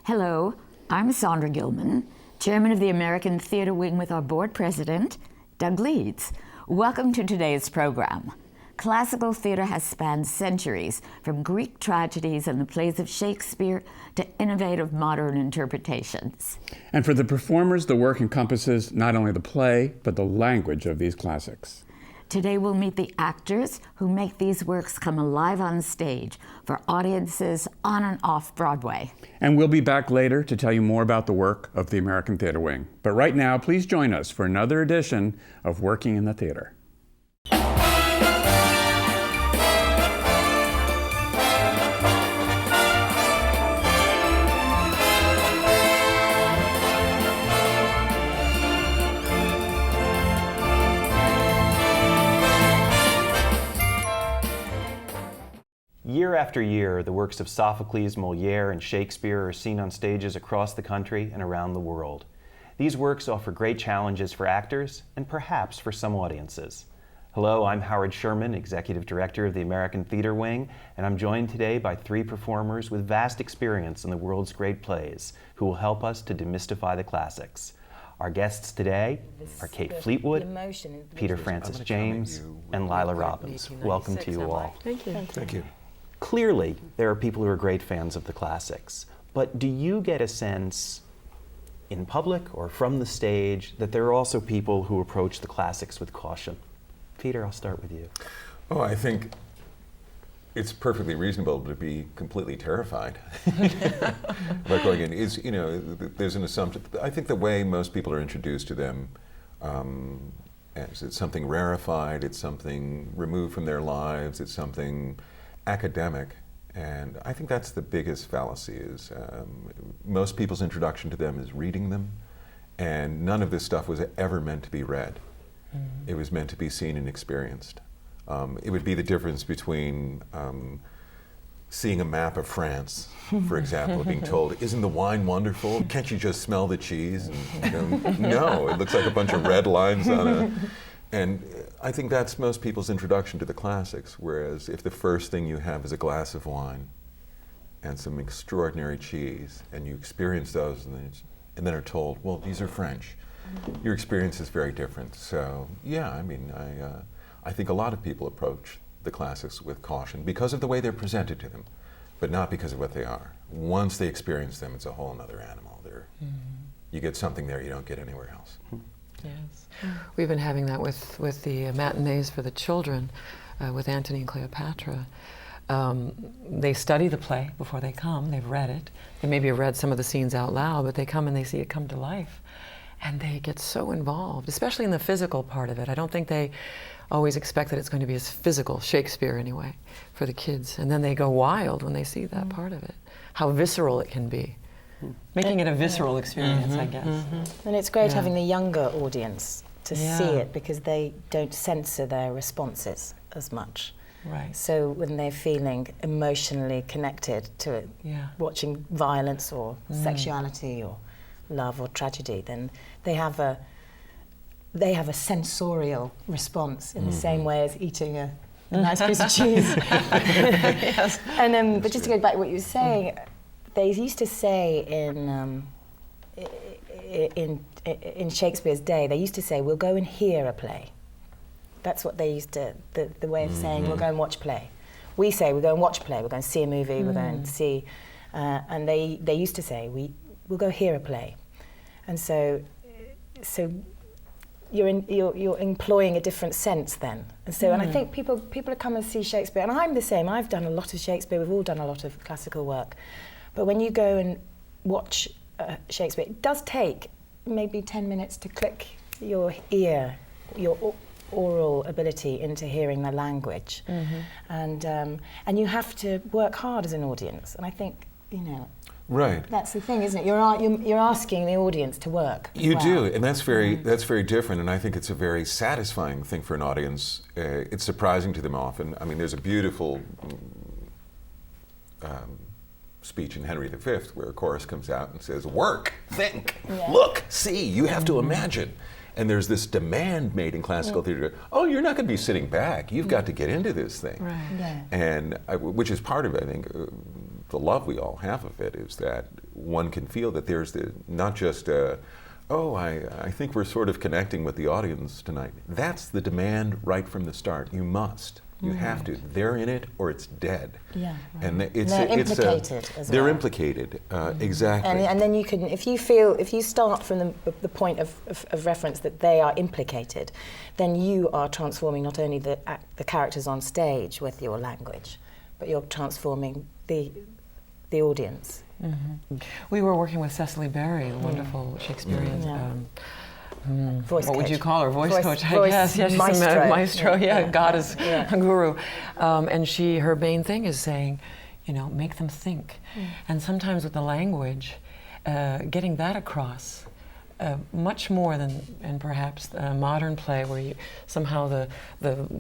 Hello, I'm Sandra Gilman, Chairman of the American Theatre Wing with our board president, Doug Leeds. Welcome to today's program. Classical theatre has spanned centuries, from Greek tragedies and the plays of Shakespeare to innovative modern interpretations. And for the performers, the work encompasses not only the play, but the language of these classics. Today we'll meet the actors who make these works come alive on stage for audiences on and off Broadway. And we'll be back later to tell you more about the work of the American Theatre Wing. But right now, please join us for another edition of Working in the Theatre. Year after year, the works of Sophocles, Molière, and Shakespeare are seen on stages across the country and around the world. These works offer great challenges for actors and perhaps for some audiences. Hello, I'm Howard Sherman, Executive Director of the American Theatre Wing, and I'm joined today by three performers with vast experience in the world's great plays who will help us to demystify the classics. Our guests today are Kate Fleetwood, Peter Francis James, and Laila Robbins. Welcome to you all. Thank you. Thank you. Clearly, there are people who are great fans of the classics, but do you get a sense in public or from the stage that there are also people who approach the classics with caution? Peter, I'll start with you. Oh, I think it's perfectly reasonable to be completely terrified about going in. There's an assumption. I think the way most people are introduced to them is it's something rarefied, it's something removed from their lives, it's something academic, and I think that's the biggest fallacy. Is most people's introduction to them is reading them, and none of this stuff was ever meant to be read. Mm-hmm. It was meant to be seen and experienced. It would be the difference between seeing a map of France, for example, being told, "Isn't the wine wonderful? Can't you just smell the cheese?" And, no, it looks like a bunch of red lines on a. And I think that's most people's introduction to the classics, whereas if the first thing you have is a glass of wine and some extraordinary cheese, and you experience those and then are told, well, these are French, your experience is very different. So, yeah, I think a lot of people approach the classics with caution because of the way they're presented to them, but not because of what they are. Once they experience them, it's a whole other animal. You get something there you don't get anywhere else. Yes. We've been having that with the matinees for the children, with Antony and Cleopatra. They study the play before they come. They've read it. They maybe have read some of the scenes out loud, but they come and they see it come to life. And they get so involved, especially in the physical part of it. I don't think they always expect that it's going to be as physical, Shakespeare anyway, for the kids. And then they go wild when they see that part of it, how visceral it can be. Making it a visceral experience, I guess. And it's great having the younger audience to see it because they don't censor their responses as much. Right. So when they're feeling emotionally connected to it, watching violence or sexuality or love or tragedy, then they have a sensorial response in the same way as eating a nice piece of cheese. Yes. And but just to go back to what you were saying, they used to say in Shakespeare's day, they used to say, we'll go and hear a play. That's what they used to, the way of saying, we'll go and watch a play. We say, we'll go and watch a play, we're going to see a movie, we're going to see, and they used to say, we'll go hear a play. And so you're employing a different sense then. And so, and I think people come and see Shakespeare, and I'm the same, I've done a lot of Shakespeare, we've all done a lot of classical work. But when you go and watch Shakespeare, it does take maybe 10 minutes to click your ear, your oral ability into hearing the language. And you have to work hard as an audience. And I think, right. That's the thing, isn't it? You're asking the audience to work. You do, and that's very different, and I think it's a very satisfying thing for an audience. It's surprising to them often. I mean, there's a beautiful speech in Henry V where a chorus comes out and says, work, think, look, see, you have to imagine. And there's this demand made in classical theater, oh, you're not going to be sitting back, you've got to get into this thing. Right. Yeah. And which is part of it, I think, the love we all have of it is that one can feel that there's not just I think we're sort of connecting with the audience tonight. That's the demand right from the start. You must. You have to. They're in it, or it's dead. Yeah, right. And they're implicated as well. They're implicated, exactly. And then you can, if you start from the point of reference that they are implicated, then you are transforming not only the characters on stage with your language, but you're transforming the audience. Mm-hmm. We were working with Cecily Berry, a wonderful Shakespearean. Voice what coach. would you call her? Voice coach, I voice guess. Yeah, she's maestro. a maestro, goddess, guru. And her main thing is saying, make them think. And sometimes with the language, getting that across, much more than in perhaps a modern play where somehow the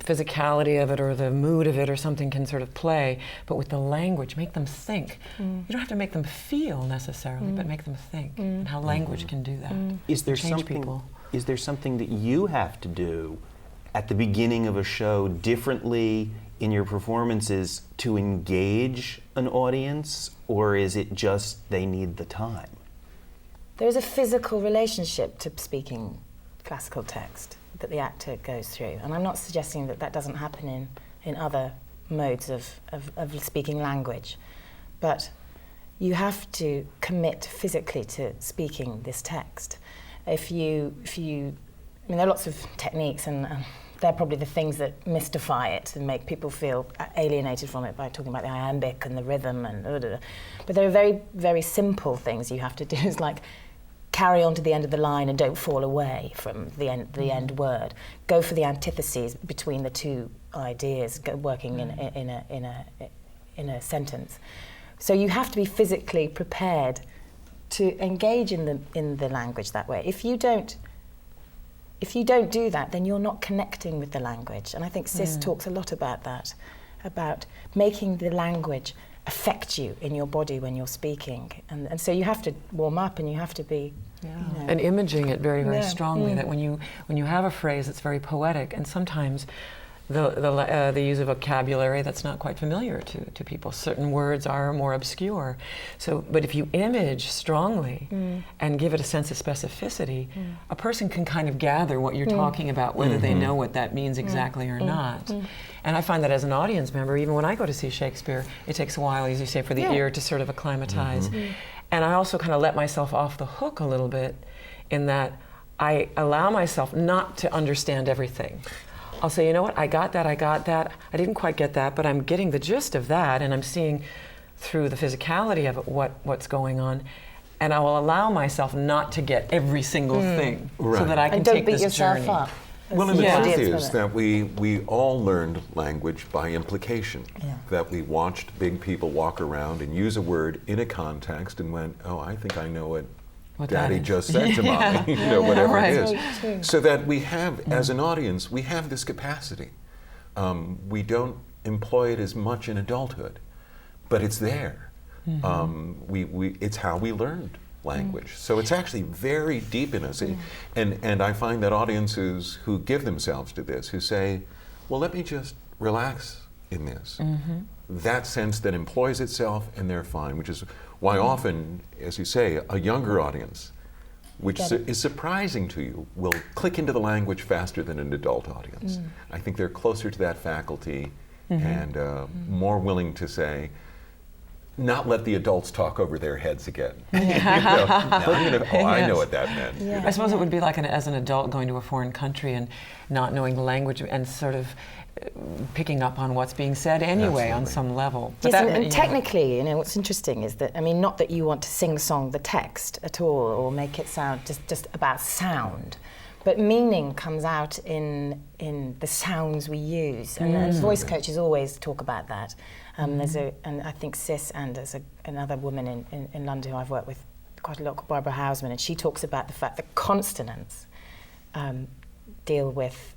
physicality of it or the mood of it or something can sort of play, but with the language, make them think. You don't have to make them feel necessarily, but make them think, and how language can do that. Is there something that you have to do at the beginning of a show differently in your performances to engage an audience, or is it just they need the time? There is a physical relationship to speaking classical text that the actor goes through, and I'm not suggesting that doesn't happen in other modes of speaking language, but you have to commit physically to speaking this text. If you, there are lots of techniques, and they're probably the things that mystify it and make people feel alienated from it by talking about the iambic and the rhythm and but there are very, very simple things you have to do, is like carry on to the end of the line and don't fall away from the end word. Go for the antitheses between the two ideas working in a sentence. So you have to be physically prepared to engage in the language that way. If you don't do that, then you're not connecting with the language. And I think Sis talks a lot about that, about making the language affect you in your body when you're speaking. And so you have to warm up, and you have to be... And imaging it very, very strongly, that when you have a phrase that's very poetic, and sometimes the use of vocabulary that's not quite familiar to people. Certain words are more obscure. But if you image strongly and give it a sense of specificity, a person can kind of gather what you're talking about, whether they know what that means exactly or not. And I find that as an audience member, even when I go to see Shakespeare, it takes a while, as you say, for the ear to sort of acclimatize. And I also kind of let myself off the hook a little bit, in that I allow myself not to understand everything. I'll say, you know what, I got that, I didn't quite get that, but I'm getting the gist of that, and I'm seeing through the physicality of it what's going on, and I will allow myself not to get every single thing, so that I can take this journey. And don't beat yourself up. Well, and the truth is that we all learned language by implication, that we watched big people walk around and use a word in a context and went, oh, I think I know what Daddy just said to Mommy, whatever it is. So that we have, as an audience, we have this capacity. We don't employ it as much in adulthood, but it's there. It's how we learned language. So it's actually very deep in us. And I find that audiences who give themselves to this, who say, well, let me just relax in this, that sense that employs itself, and they're fine, which is why often, as you say, a younger audience, which is surprising to you, will click into the language faster than an adult audience. I think they're closer to that faculty and more willing to say, not let the adults talk over their heads again. I know what that meant. I suppose it would be like as an adult going to a foreign country and not knowing the language and sort of picking up on what's being said anyway on some level. But and technically, what's interesting is that, not that you want to sing-song the text at all or make it sound just about sound, but meaning comes out in the sounds we use. And voice coaches always talk about that. And I think Sis, and there's another woman in London who I've worked with quite a lot, Barbara Hausman, and she talks about the fact that consonants deal with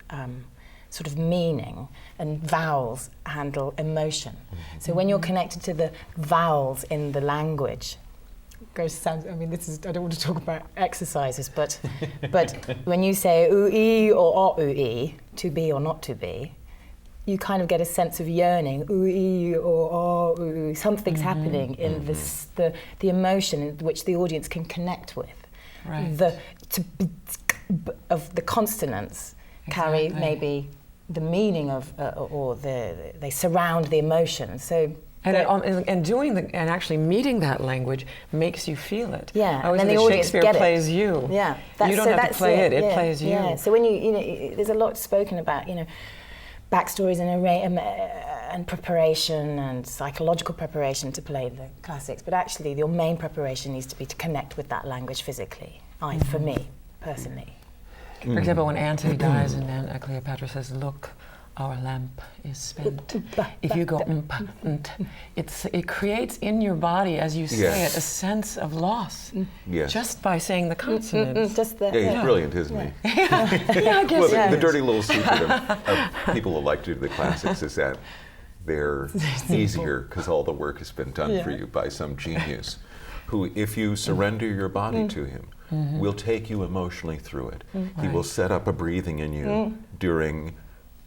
sort of meaning, and vowels handle emotion. So when you're connected to the vowels in the language, I don't want to talk about exercises, but when you say oo-ee or o-oo-ee, to be or not to be, you kind of get a sense of yearning, ooh, or oh, ooh, something's happening in the emotion in which the audience can connect with. Right. Of the consonants carry maybe the meaning of, or they surround the emotion. So. And doing and actually meeting that language makes you feel it. Yeah, I always and then say the audience Shakespeare plays it. you. Yeah, you don't have to play it; it plays you. Yeah. So when there's a lot spoken about, backstories and preparation and psychological preparation to play the classics, but actually your main preparation needs to be to connect with that language physically. For me personally. For example, when Antony dies and then Cleopatra says, "Look, our lamp is spent." If you go, it creates in your body, as you say it, a sense of loss. Yes. Just by saying the consonants. Just the, he's brilliant, isn't he? I guess. Well, the dirty little secret of people who like to do the classics is that they're easier because all the work has been done for you by some genius who, if you surrender your body to him, will take you emotionally through it. He will set up a breathing in you during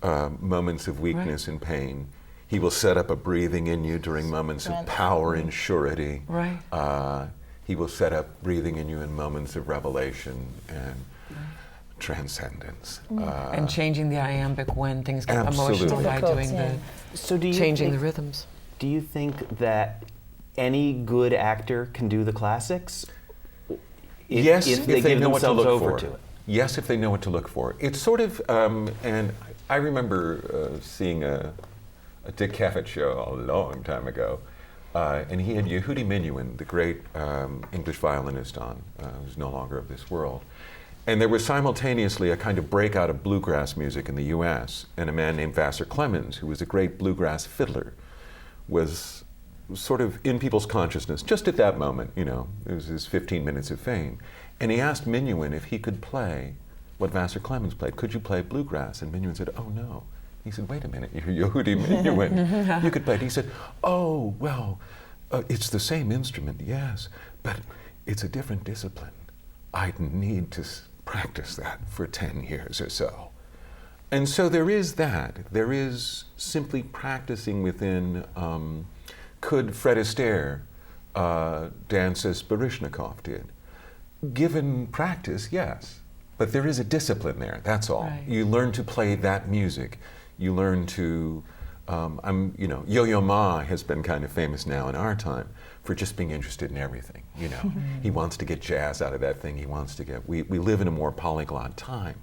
moments of weakness and pain. He will set up a breathing in you during moments of power and surety. Right. He will set up breathing in you in moments of revelation and transcendence. And changing the iambic when things get emotional by doing changing the rhythms. Do you think that any good actor can do the classics? Yes, if they know what to look for. To it. Yes, if they know what to look for. It's sort of, and I remember seeing a Dick Cavett show a long time ago, and he had Yehudi Menuhin, the great English violinist on, who's no longer of this world. And there was simultaneously a kind of breakout of bluegrass music in the US, and a man named Vassar Clemens, who was a great bluegrass fiddler, was sort of in people's consciousness just at that moment. It was his 15 minutes of fame. And he asked Menuhin if he could play what Vassar Clemens played. Could you play bluegrass? And Menuhin said, "Oh, no." He said, "Wait a minute, you're Yehudi Menuhin. You could play it." He said, "Oh, well, it's the same instrument, yes, but it's a different discipline. I'd need to practice that for 10 years or so." And so there is that. There is simply practicing within, could Fred Astaire dance as Baryshnikov did? Given practice, yes. But there is a discipline there, that's all. Right. You learn to play that music. You learn to, Yo-Yo Ma has been kind of famous now in our time for just being interested in everything, He wants to get jazz out of that thing. He wants to get, we live in a more polyglot time,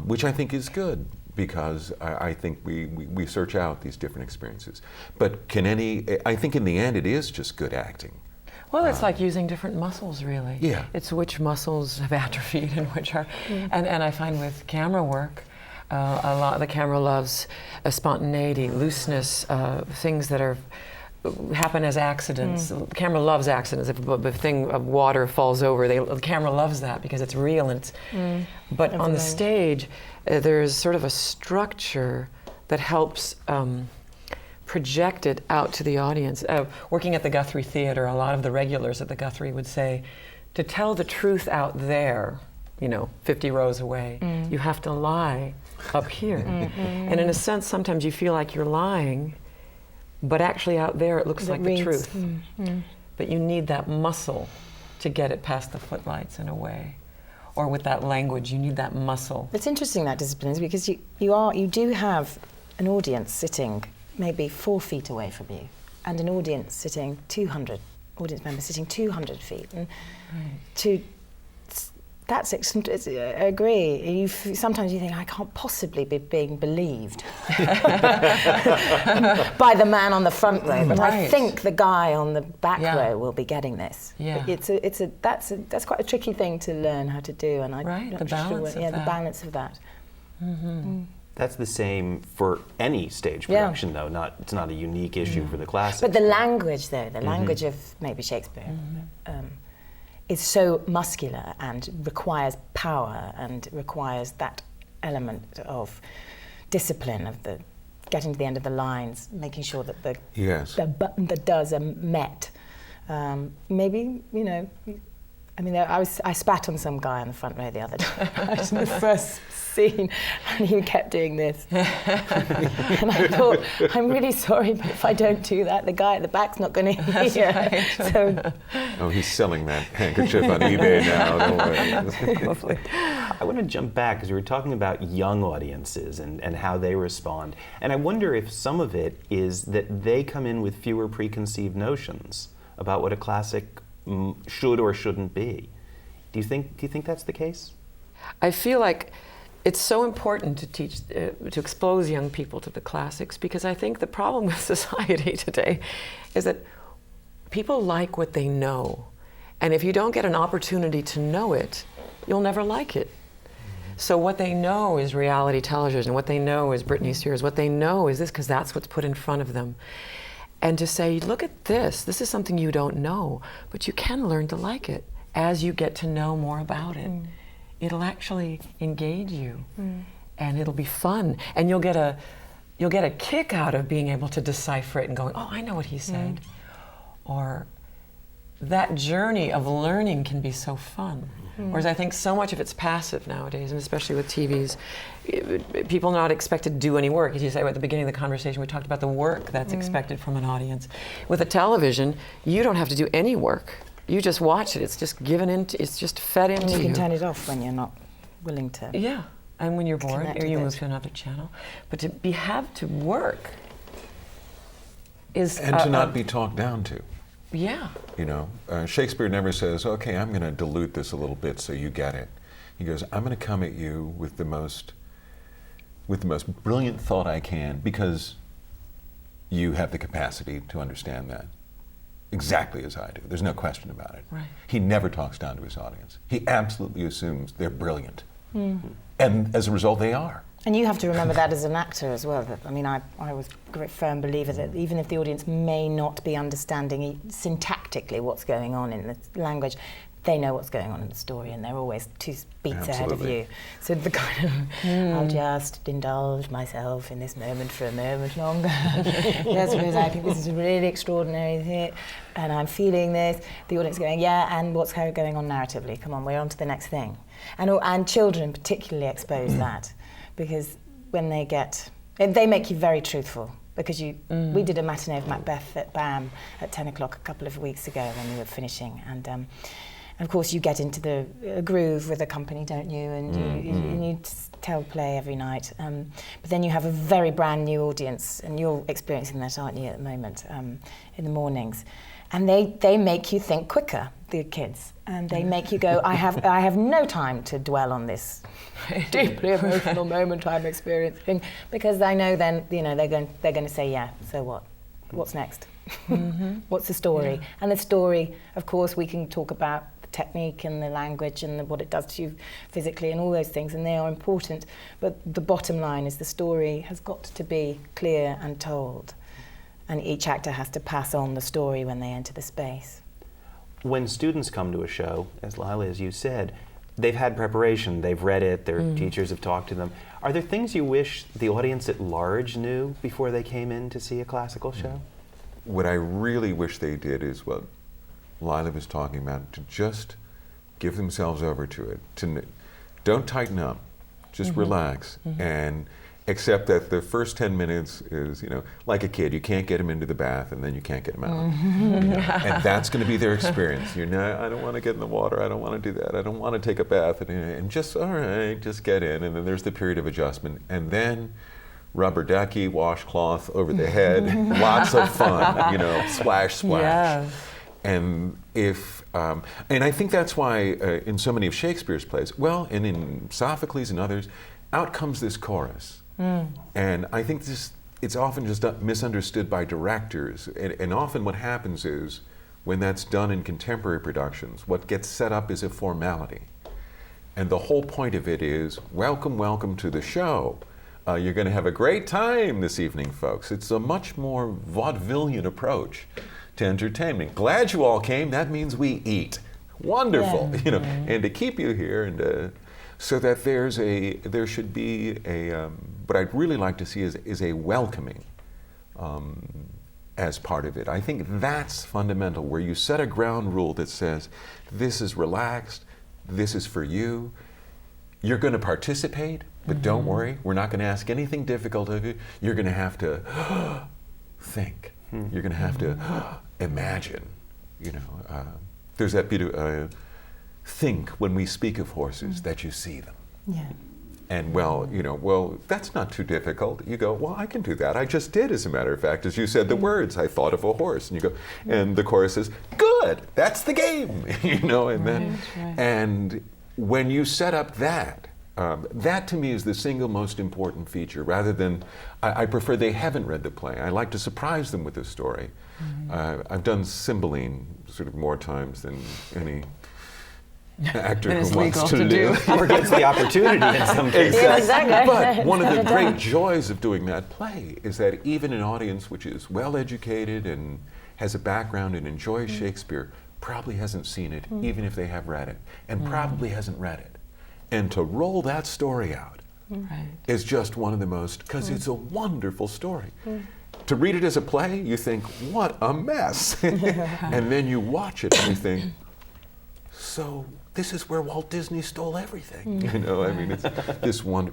which I think is good because I think we search out these different experiences. But I think in the end it is just good acting. Well, it's like using different muscles, really. Yeah. It's which muscles have atrophied and which are, and I find with camera work, a lot the camera loves spontaneity, looseness, things that happen as accidents. The camera loves accidents. If a thing of water falls over, the camera loves that because it's real. And but on the stage, there's sort of a structure that helps project it out to the audience. Working at the Guthrie Theater, a lot of the regulars at the Guthrie would say, to tell the truth out there, 50 rows away, you have to lie up here. And in a sense, sometimes you feel like you're lying, but actually out there it looks like the truth. But you need that muscle to get it past the footlights in a way. Or with that language, you need that muscle. It's interesting, that discipline, is because you do have an audience sitting maybe 4 feet away from you, and an audience members sitting 200 feet. And I agree. Sometimes you think, I can't possibly be being believed by the man on the front row, but I think the guy on the back row will be getting this. Yeah. That's quite a tricky thing to learn how to do, and the balance of that. That's the same for any stage production, though. It's not a unique issue for the classics. But the language, though, language of maybe Shakespeare, is so muscular and requires power and requires that element of discipline of the getting to the end of the lines, making sure that the does are met. Maybe I mean, I spat on some guy on the front row the other day. I was in the first scene, and he kept doing this. And I thought, I'm really sorry, but if I don't do that, the guy at the back's not going to hear. Right. So, Oh, he's selling that handkerchief on eBay now. Don't worry. Lovely. I want to jump back because we were talking about young audiences and how they respond. And I wonder if some of it is that they come in with fewer preconceived notions about what a classic should or shouldn't be. Do you think that's the case? I feel like it's so important to teach, to expose young people to the classics, because I think the problem with society today is that people like what they know. And if you don't get an opportunity to know it, you'll never like it. So what they know is reality television, what they know is Britney Spears, what they know is this, because that's what's put in front of them. And to say, look at this is something you don't know, but you can learn to like it as you get to know more about it. It'll actually engage you, and it'll be fun, and you'll get a kick out of being able to decipher it and going, oh, I know what he said. Or that journey of learning can be so fun. Whereas I think so much of it's passive nowadays, and especially with TVs, people are not expected to do any work. As you say at the beginning of the conversation, we talked about the work that's expected from an audience. With a television, you don't have to do any work. You just watch it. It's just given into. It's just fed into you. You can turn it off when you're not willing to. Yeah, and when you're bored, Connect or you with move it. to another channel. But to have to work is And to not be talked down to. Yeah. You know, Shakespeare never says, okay, I'm going to dilute this a little bit so you get it. He goes, I'm going to come at you with the most brilliant thought I can, because you have the capacity to understand that exactly as I do. There's no question about it. Right. He never talks down to his audience. He absolutely assumes they're brilliant. And as a result, they are. And you have to remember that as an actor as well. That, I mean, I was a great firm believer that even if the audience may not be understanding syntactically what's going on in the language, they know what's going on in the story, and they're always 2 beats ahead of you. So the kind of, I'll just indulge myself in this moment for a moment longer. Yes, because I think this is a really extraordinary thing, and I'm feeling this. The audience going, yeah, and what's going on narratively? Come on, we're on to the next thing. And children particularly expose that, because when they make you very truthful. Because we did a matinee of Macbeth at BAM at 10 o'clock a couple of weeks ago when we were finishing, and of course you get into the groove with the company, don't you? And you tell play every night, but then you have a very brand new audience, and you're experiencing that, aren't you, at the moment, in the mornings, and they make you think quicker, the kids, and they make you go, I have no time to dwell on this deeply emotional moment I'm experiencing, because I know then, you know, they're going to say, yeah, so what? What's next? What's the story? Yeah. And the story, of course, we can talk about the technique and the language and what it does to you physically and all those things, and they are important, but the bottom line is the story has got to be clear and told, and each actor has to pass on the story when they enter the space. When students come to a show, as Laila, as you said, they've had preparation, they've read it, their teachers have talked to them. Are there things you wish the audience at large knew before they came in to see a classical show? What I really wish they did is what Laila was talking about, to just give themselves over to it. Don't tighten up, just relax, and accept that the first 10 minutes is, you know, like a kid. You can't get them into the bath, and then you can't get them out. You know? And that's going to be their experience. You know, I don't want to get in the water. I don't want to do that. I don't want to take a bath. And just, all right, just get in. And then there's the period of adjustment. And then rubber ducky, washcloth over the head, lots of fun, you know, splash, splash. Yes. And and I think that's why in so many of Shakespeare's plays, well, and in Sophocles and others, out comes this chorus. And I think it's often just misunderstood by directors. And often what happens is, when that's done in contemporary productions, what gets set up is a formality. And the whole point of it is, welcome, welcome to the show. You're going to have a great time this evening, folks. It's a much more vaudevillian approach to entertainment. Glad you all came. That means we eat. Wonderful, you know. And to keep you here, and so that there should be what I'd really like to see is a welcoming as part of it. I think that's fundamental, where you set a ground rule that says, this is relaxed, this is for you, you're going to participate, but don't worry, we're not going to ask anything difficult of you. You're going to have to think. You're going to have to imagine. You know, there's that beautiful think when we speak of horses that you see them. Yeah. And well, you know, well, that's not too difficult. You go, well, I can do that. I just did, as a matter of fact. As you said the words, I thought of a horse. And you go, and the chorus is, good, that's the game. You know, and then, and when you set up that, that to me is the single most important feature, rather than, I prefer they haven't read the play. I like to surprise them with a story. I've done Cymbeline sort of more times than any actor who wants to do. Or gets the opportunity in some cases. Exactly. But one of the great joys of doing that play is that even an audience which is well educated and has a background and enjoys Shakespeare probably hasn't seen it, even if they have read it, and probably hasn't read it. And to roll that story out is just one of the most, because it's a wonderful story. To read it as a play, you think, what a mess. And then you watch it and you think, so this is where Walt Disney stole everything. You know, I mean, it's this one,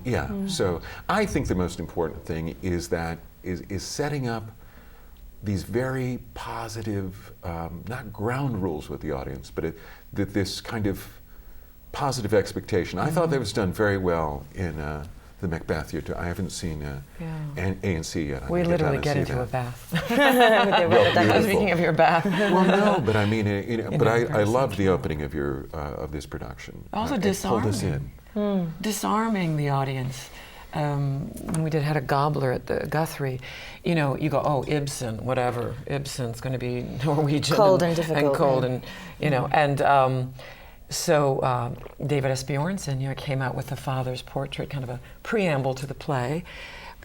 So I think the most important thing is that, is setting up these very positive, not ground rules with the audience, but that this kind of positive expectation. I thought that was done very well in the Macbeth. I haven't seen A&C yet. We literally get into a bath. Well, Speaking of your bath. Well, no, but I mean, you know, but I loved the opening of your of this production. Also It pulled us disarming. in. Disarming the audience. When we had a gobbler at the Guthrie, you know, you go, oh, Ibsen, whatever. Ibsen's going to be Norwegian. Cold and difficult. And cold and, you know, and so David S. Bjornson, you know, came out with the father's portrait, kind of a preamble to the play.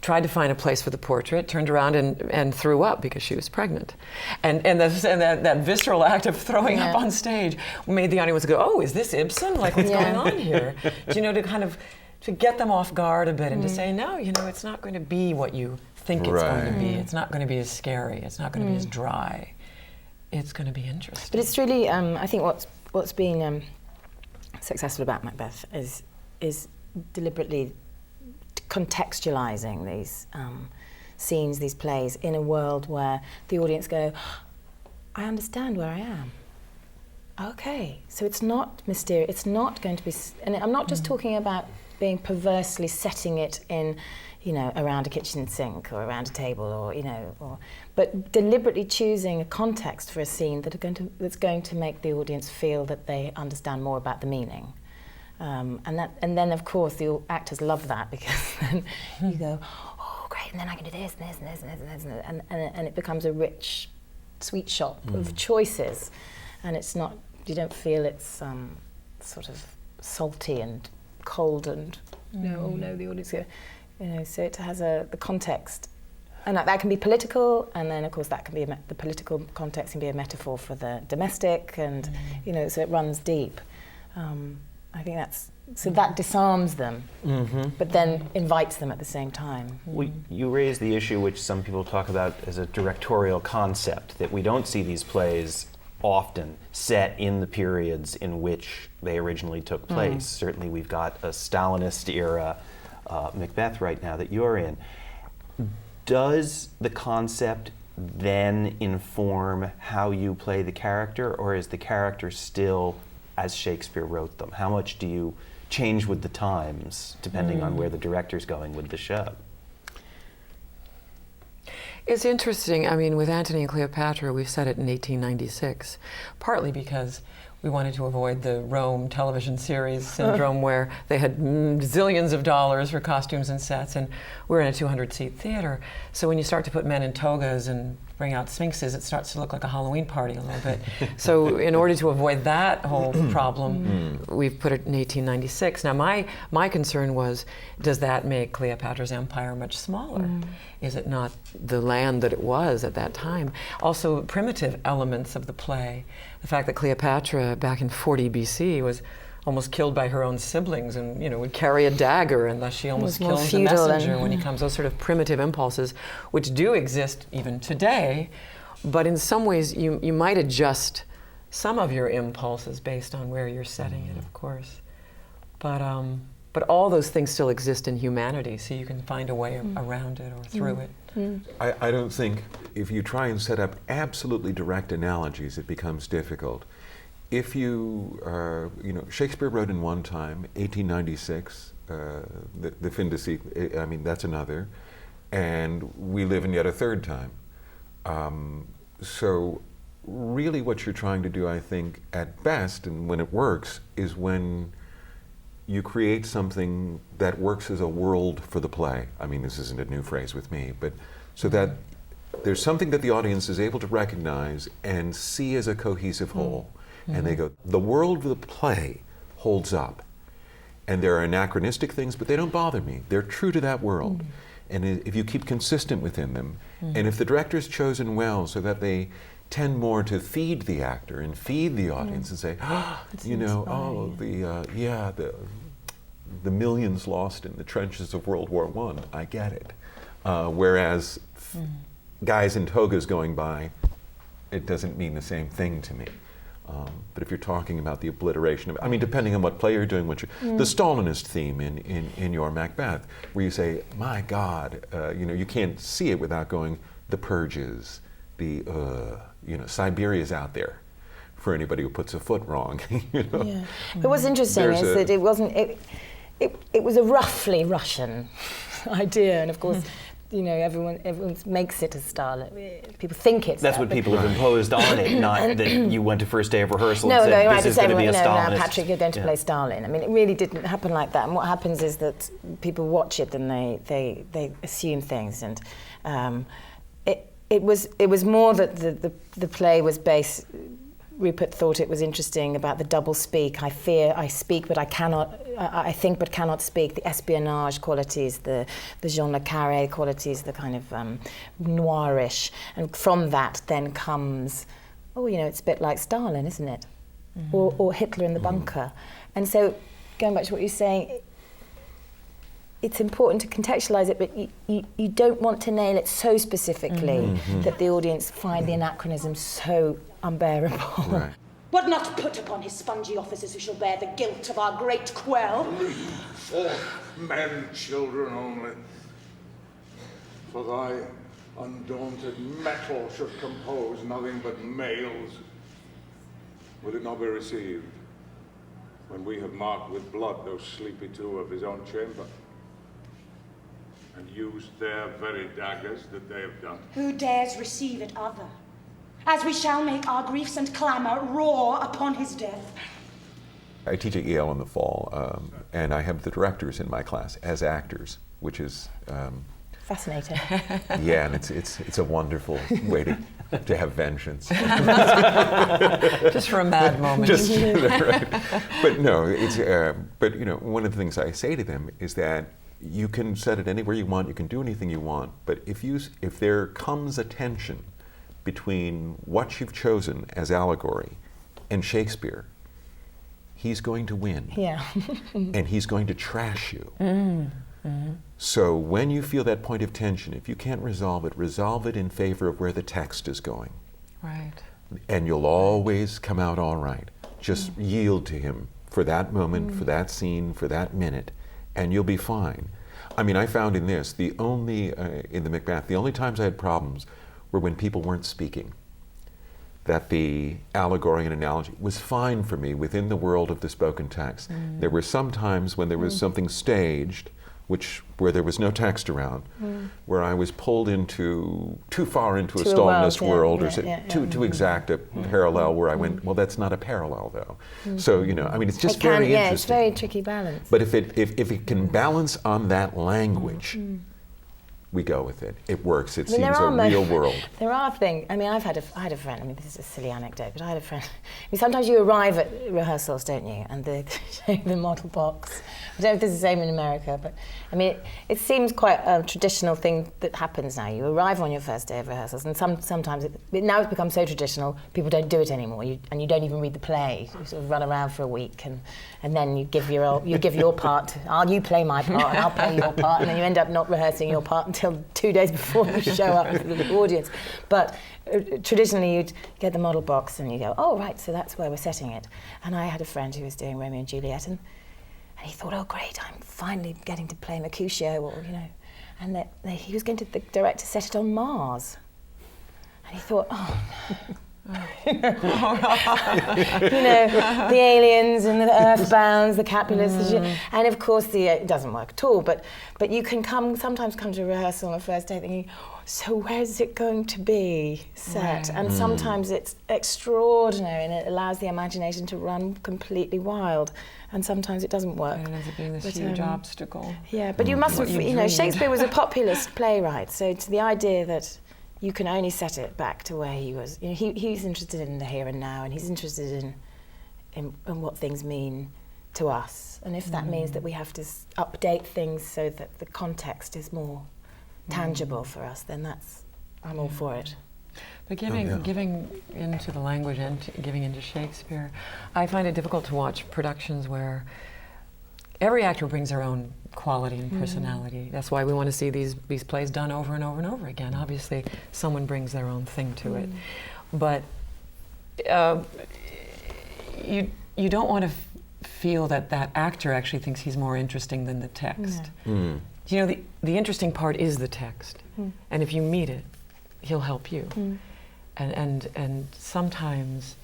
Tried to find a place for the portrait, turned around and threw up because she was pregnant. And that visceral act of throwing up on stage made the audience go, oh, is this Ibsen? Like, what's going on here? You know, to kind of, to get them off guard a bit and to say, no, you know, it's not going to be what you think it's going to be. It's not going to be as scary. It's not going to be as dry. It's going to be interesting. But it's really, I think what's been successful about Macbeth is deliberately contextualizing these scenes, these plays, in a world where the audience go, I understand where I am. Okay, so it's not mysterious, it's not going to be, and I'm not just talking about being perversely setting it in, you know, around a kitchen sink or around a table, or, you know, but deliberately choosing a context for a scene that's going to make the audience feel that they understand more about the meaning. And then of course the actors love that, because then you go, oh great, and then I can do this and this and this and this and this, and it becomes a rich sweet shop of choices, and it's not, you don't feel it's sort of salty and cold and oh no, the audience, you know, so it has the context, and that can be political, and then of course that can be the political context can be a metaphor for the domestic, and you know, so it runs deep. I think that disarms them, but then invites them at the same time. You raise the issue which some people talk about as a directorial concept, that we don't see these plays often set in the periods in which they originally took place. Certainly we've got a Stalinist era Macbeth right now that you're in. Does the concept then inform how you play the character, or is the character still as Shakespeare wrote them? How much do you change with the times, depending on where the director's going with the show? It's interesting. I mean, with Antony and Cleopatra, we set it in 1896, partly because we wanted to avoid the Rome television series syndrome where they had zillions of dollars for costumes and sets, and we're in a 200-seat theater. So when you start to put men in togas and bring out sphinxes, it starts to look like a Halloween party a little bit. So in order to avoid that whole problem, we've put it in 1896. Now my concern was, does that make Cleopatra's empire much smaller? Is it not the land that it was at that time? Also, primitive elements of the play. The fact that Cleopatra back in 40 BC was almost killed by her own siblings, and would carry a dagger, and thus she almost kills the messenger when he comes. Those sort of primitive impulses, which do exist even today, but in some ways you might adjust some of your impulses based on where you're setting it, of course. But all those things still exist in humanity, so you can find a way around it or through it. I don't think if you try and set up absolutely direct analogies, it becomes difficult. If you, Shakespeare wrote in one time, 1896, the fin de siècle, I mean, that's another, and we live in yet a third time. So really what you're trying to do, I think, at best, and when it works, is when you create something that works as a world for the play. I mean, this isn't a new phrase with me, but so that there's something that the audience is able to recognize and see as a cohesive whole. And they go, the world of the play holds up. And there are anachronistic things, but they don't bother me. They're true to that world. And if you keep consistent within them, and if the director's chosen well so that they tend more to feed the actor and feed the audience and say, the millions lost in the trenches of World War I get it. Whereas guys in togas going by, it doesn't mean the same thing to me. But if you're talking about the obliteration of, I mean, depending on what play you're doing, the Stalinist theme in your Macbeth, where you say, my God, you can't see it without going, the purges, Siberia's out there for anybody who puts a foot wrong. Yeah. But what's interesting is that it wasn't, it was a roughly Russian idea, and of course, everyone makes it a style. People think it's that's that, what people have imposed on it, not that you went to first day of rehearsal and said, right, this is going to be a Stalinist. No, Patrick, you're going to play Stalin. I mean, it really didn't happen like that. And what happens is that people watch it and they assume things. And it was more that the play was based. Rupert thought it was interesting about the double speak. I speak, but I cannot. I think, but cannot speak. The espionage qualities, the Jean le Carré qualities, the kind of noirish, and from that then comes, it's a bit like Stalin, isn't it? Or Hitler in the bunker. And so, going back to what you're saying, it's important to contextualize it, but you don't want to nail it so specifically that the audience find the anachronism so unbearable. Right. What not put upon his spongy officers who shall bear the guilt of our great quell? Men, children only. For thy undaunted metal should compose nothing but males. Will it not be received when we have marked with blood those sleepy two of his own chamber, and used their very daggers that they have done? Who dares receive it other? As we shall make our griefs and clamour roar upon his death. I teach at Yale in the fall, and I have the directors in my class as actors, which is fascinating. Yeah, and it's a wonderful way to have vengeance. Just for a mad moment. Right. But no, it's one of the things I say to them is that you can set it anywhere you want, you can do anything you want, but if there comes a tension between what you've chosen as allegory and Shakespeare, he's going to win. Yeah. And he's going to trash you. So when you feel that point of tension, if you can't resolve it in favor of where the text is going. Right. And you'll always come out all right. Just yield to him for that moment, for that scene, for that minute, and you'll be fine. I mean, I found in this, in the Macbeth, the only times I had problems were when people weren't speaking. That the allegory and analogy was fine for me within the world of the spoken text. There were some times when there was something staged, where there was no text around, where I was pulled too far into a Stalinist world, or too exact a parallel where I went, well, that's not a parallel though. So, I mean, it's just very interesting. It's very tricky balance. But if it can balance on that language, we go with it. It works. It seems a real world. There are things. I mean, I had a friend. I mean, this is a silly anecdote, but I had a friend. I mean, sometimes you arrive at rehearsals, don't you? And they show you the model box. I don't know if this is the same in America, but I mean, it seems quite a traditional thing that happens now. You arrive on your first day of rehearsals, and sometimes now it's become so traditional, people don't do it anymore. And you don't even read the play. You sort of run around for a week, and then you give your part. You play my part, and I'll play your part, and then you end up not rehearsing your part until 2 days before you show up with the audience. But traditionally, you'd get the model box, and you go, oh right, so that's where we're setting it. And I had a friend who was doing Romeo and Juliet, and he thought, oh great, I'm finally getting to play Mercutio, or and that he was going to the director set it on Mars, and he thought, oh no. The aliens and the earthbounds, the Capulets, and of course it doesn't work at all. But you can sometimes come to a rehearsal on the first day thinking, so where's it going to be set? Right. And sometimes it's extraordinary and it allows the imagination to run completely wild. And sometimes it doesn't work. And it ends up being this huge obstacle. Yeah, but you must have, Shakespeare was a populist playwright, so to the idea that you can only set it back to where he was. He's interested in the here and now, and he's interested in what things mean to us. And if that means that we have to update things so that the context is more tangible for us, then I'm all for it. But giving into the language and giving into Shakespeare, I find it difficult to watch productions where every actor brings their own quality and personality. That's why we want to see these plays done over and over and over again. Obviously, someone brings their own thing to it. But you don't want to feel that actor actually thinks he's more interesting than the text. No. The interesting part is the text. And if you meet it, he'll help you. And sometimes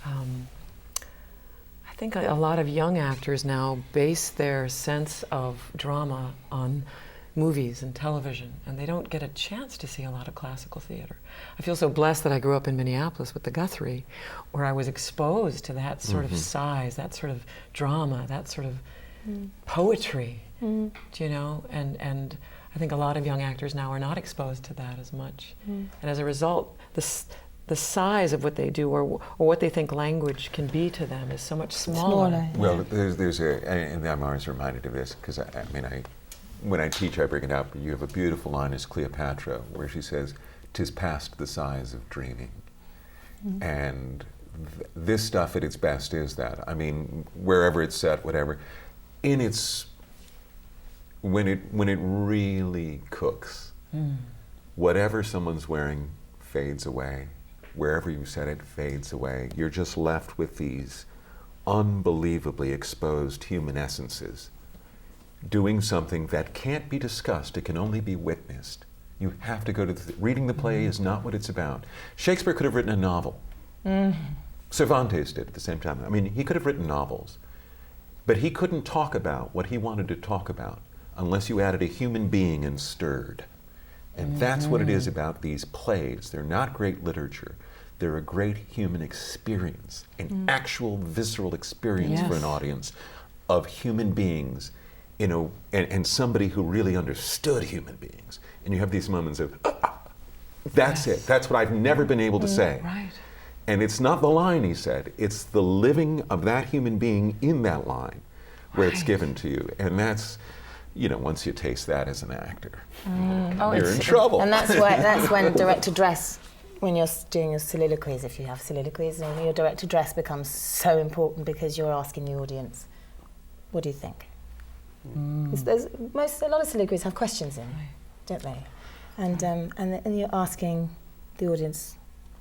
I think a lot of young actors now base their sense of drama on movies and television, and they don't get a chance to see a lot of classical theater. I feel so blessed that I grew up in Minneapolis with the Guthrie, where I was exposed to that sort of size, that sort of drama, that sort of poetry, and I think a lot of young actors now are not exposed to that as much. And as a result, the size of what they do or what they think language can be to them is so much smaller. Well, and I'm always reminded of this because when I teach, I bring it up. You have a beautiful line as Cleopatra where she says, "'Tis past the size of dreaming," and this stuff at its best is that. I mean, wherever it's set, whatever, when it really cooks, whatever someone's wearing fades away. Wherever you set it fades away. You're just left with these unbelievably exposed human essences doing something that can't be discussed. It can only be witnessed. You have to go to reading the play is not what it's about. Shakespeare could have written a novel. Cervantes did at the same time. I mean, he could have written novels, but he couldn't talk about what he wanted to talk about unless you added a human being and stirred. And that's what it is about these plays. They're not great literature. They're a great human experience, an actual visceral experience for an audience of human beings, and somebody who really understood human beings. And you have these moments of, that's it. That's what I've never been able to say. Right. And it's not the line he said, it's the living of that human being in that line where it's given to you. And that's, once you taste that as an actor, you're in trouble. And that's when direct address, when you're doing your soliloquies, if you have soliloquies, your direct address becomes so important because you're asking the audience, what do you think? A lot of soliloquies have questions in, don't they? And you're asking the audience,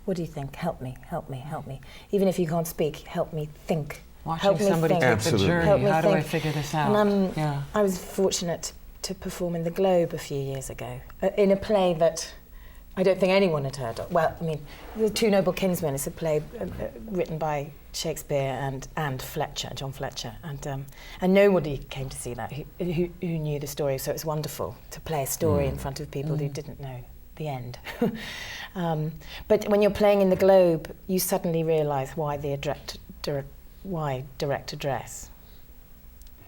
what do you think? Help me, help me, help me. Even if you can't speak, help me think. Watching somebody take the journey, how do I figure this out? And I was fortunate to perform in the Globe a few years ago, in a play that I don't think anyone had heard of. Well, I mean, The Two Noble Kinsmen is a play written by Shakespeare and Fletcher, John Fletcher, and nobody came to see that who knew the story, so it's wonderful to play a story in front of people who didn't know the end. But when you're playing in the Globe, you suddenly realise why direct address,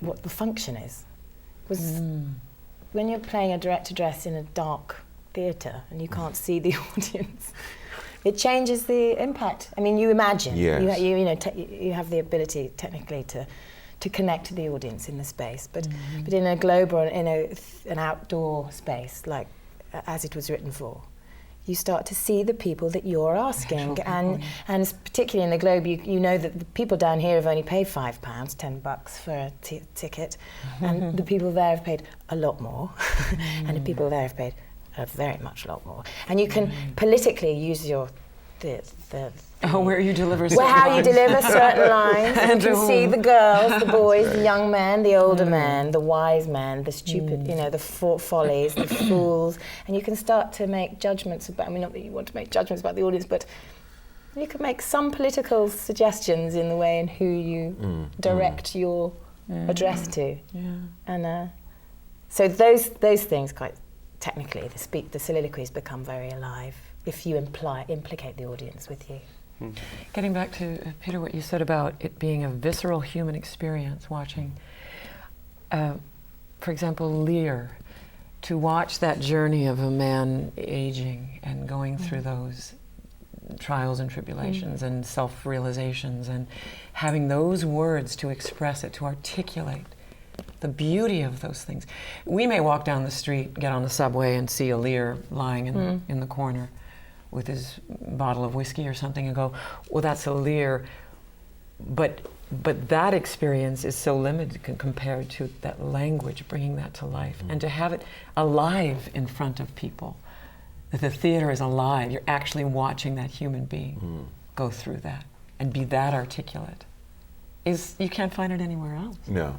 what the function is. when you're playing a direct address in a dark theatre and you can't see the audience, it changes the impact. I mean, you imagine. Yes. You have the ability technically to connect to the audience in the space, but in a globe or in an outdoor space, like as it was written for, you start to see the people that you're asking, and particularly in the globe, you know that the people down here have only paid £5, $10 for a ticket, and the people there have paid a lot more, and the people there have paid a very much lot more. And you can politically use where you deliver certain lines. How you deliver certain lines. You can see the girls, the boys, the young men, the older men, the wise men, the stupid, the follies, the fools, and you can start to make judgments about, I mean, not that you want to make judgments about the audience, but you can make some political suggestions in the way in who you direct your address to. Yeah. And so those things, quite technically, the soliloquies become very alive if you implicate the audience with you. Getting back to, Peter, what you said about it being a visceral human experience, watching, for example, Lear, to watch that journey of a man aging and going through those trials and tribulations and self-realizations, and having those words to express it, to articulate the beauty of those things. We may walk down the street, get on the subway, and see a Lear lying in the corner with his bottle of whiskey or something, and go, well, that's a Lear. But that experience is so limited compared to that language, bringing that to life. And to have it alive in front of people, that the theater is alive, you're actually watching that human being go through that and be that articulate. You can't find it anywhere else. No.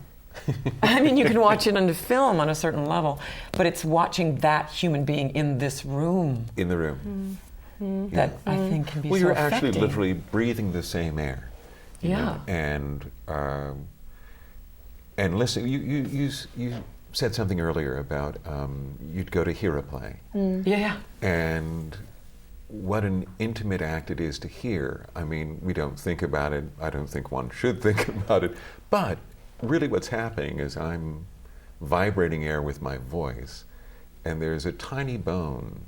I mean, you can watch it on the film on a certain level, but it's watching that human being in this room. In the room. That I think can be well, so you're affecting. actually literally breathing the same air. You know? And listen, you said something earlier about you'd go to hear a play. Yeah. And what an intimate act it is to hear. I mean, we don't think about it. I don't think one should think about it. But really what's happening is I'm vibrating air with my voice, and there's a tiny bone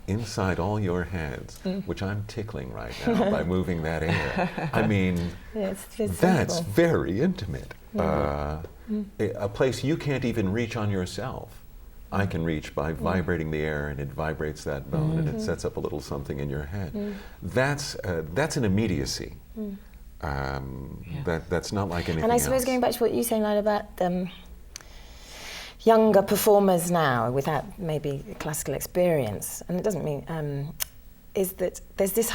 inside all your heads, which I'm tickling right now by moving that air. I mean, that's very intimate. A place you can't even reach on yourself, I can reach by vibrating the air, and it vibrates that bone, and it sets up a little something in your head. That's an immediacy. That's not like anything else. And I suppose going back to what you were saying, Laila, about younger performers now without maybe classical experience, and it doesn't mean, is that there's this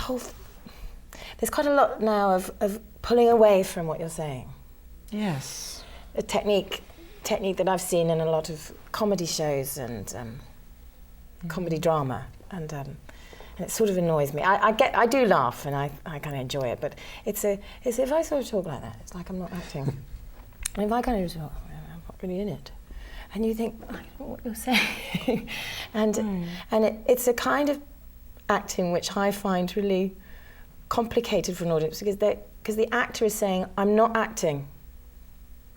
there's quite a lot now of pulling away from what you're saying. Yes. A technique that I've seen in a lot of comedy shows and comedy drama, and it sort of annoys me. I do laugh and I kind of enjoy it, but it's if I sort of talk like that, it's like I'm not acting. And if I kind of talk, I'm not really in it. And you think, I don't know what you're saying. and it's a kind of acting which I find really complicated for an audience, because the actor is saying, I'm not acting.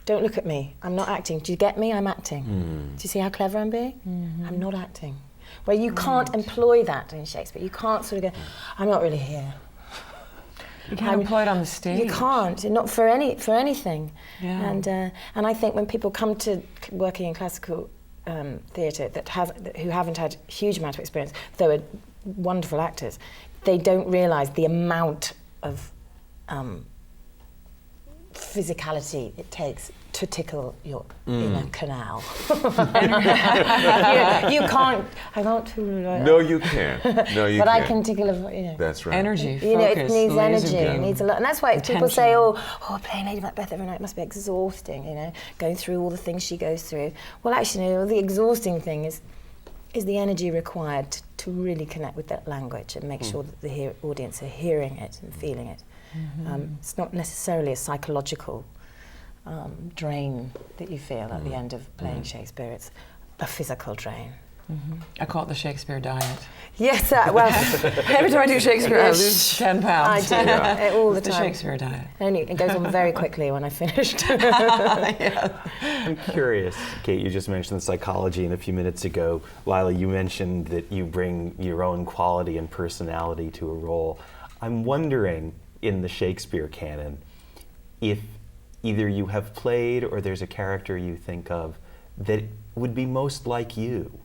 Don't look at me. I'm not acting. Do you get me? I'm acting. Do you see how clever I'm being? I'm not acting. Where you can't employ that in Shakespeare. You can't sort of go, I'm not really here. You can't employ it on the stage. You can't, not for anything. Yeah. And I think when people come to working in classical theatre who haven't had a huge amount of experience, though are wonderful actors, they don't realise the amount of physicality it takes to tickle your inner canal. you can't. I can't. No, you can't. No, you but can't. I can tickle That's right. Energy, focus, it needs energy. Beam. It needs a lot, and that's why Attention. people say, playing Lady Macbeth every night must be exhausting. Going through all the things she goes through. Well, actually, the exhausting thing is the energy required to really connect with that language and make sure that the audience are hearing it and feeling it. It's not necessarily a psychological drain that you feel at the end of playing Shakespeare. It's a physical drain. I call it the Shakespeare diet. Yes, well, Every time I do Shakespeare, I lose 10 pounds. I do all the The time. Shakespeare diet. Only it goes on very quickly when I finished. I'm curious, Kate, you just mentioned the psychology, and a few minutes ago, Laila, you mentioned that you bring your own quality and personality to a role. I'm wondering, in the Shakespeare canon, if either you have played or there's a character you think of that would be most like you,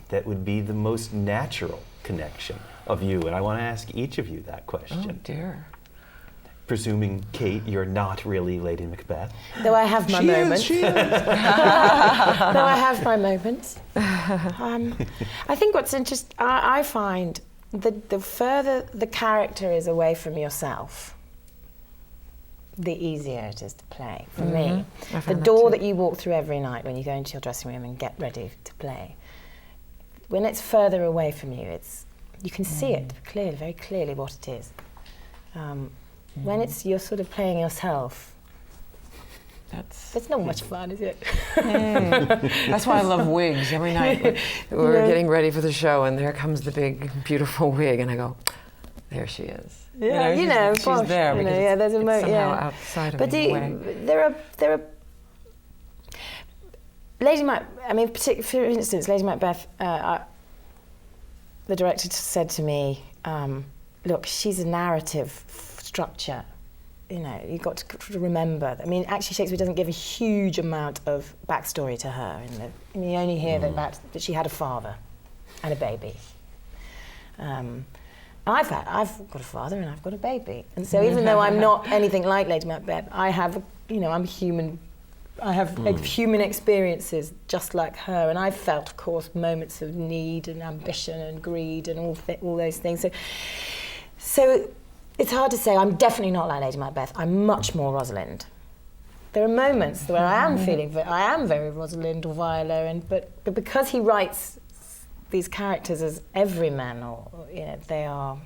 that would be the most natural connection of you. And I want to ask each of you that question. Oh, dear. Presuming, Kate, you're not really Lady Macbeth. Though I have my moments. Though I have my moments. I think what's interesting, I find that the further the character is away from yourself, the easier it is to play, for me. The door that you walk through every night when you go into your dressing room and get ready to play, when it's further away from you, you can see it clearly, very clearly what it is. When you're sort of playing yourself, it's not much fun, is it? That's why I love wigs. Every night we're getting ready for the show, and there comes the big, beautiful wig, and I go, there she is. Yeah, she's there because there's a it's somehow outside of me. But there are Lady Macbeth. I mean, for instance, Lady Macbeth. The director said to me, "Look, she's a narrative structure. You've got to remember. I mean, actually, Shakespeare doesn't give a huge amount of backstory to her. You only hear that she had a father and a baby. I've got a father and I've got a baby, and so even though I'm not anything like Lady Macbeth, I have, I'm human. I have human experiences just like her, and I've felt, of course, moments of need and ambition and greed and all those things. So it's hard to say. I'm definitely not like Lady Macbeth. I'm much more Rosalind. There are moments where I am very Rosalind or Viola, but because he writes these characters as everyman, or they are.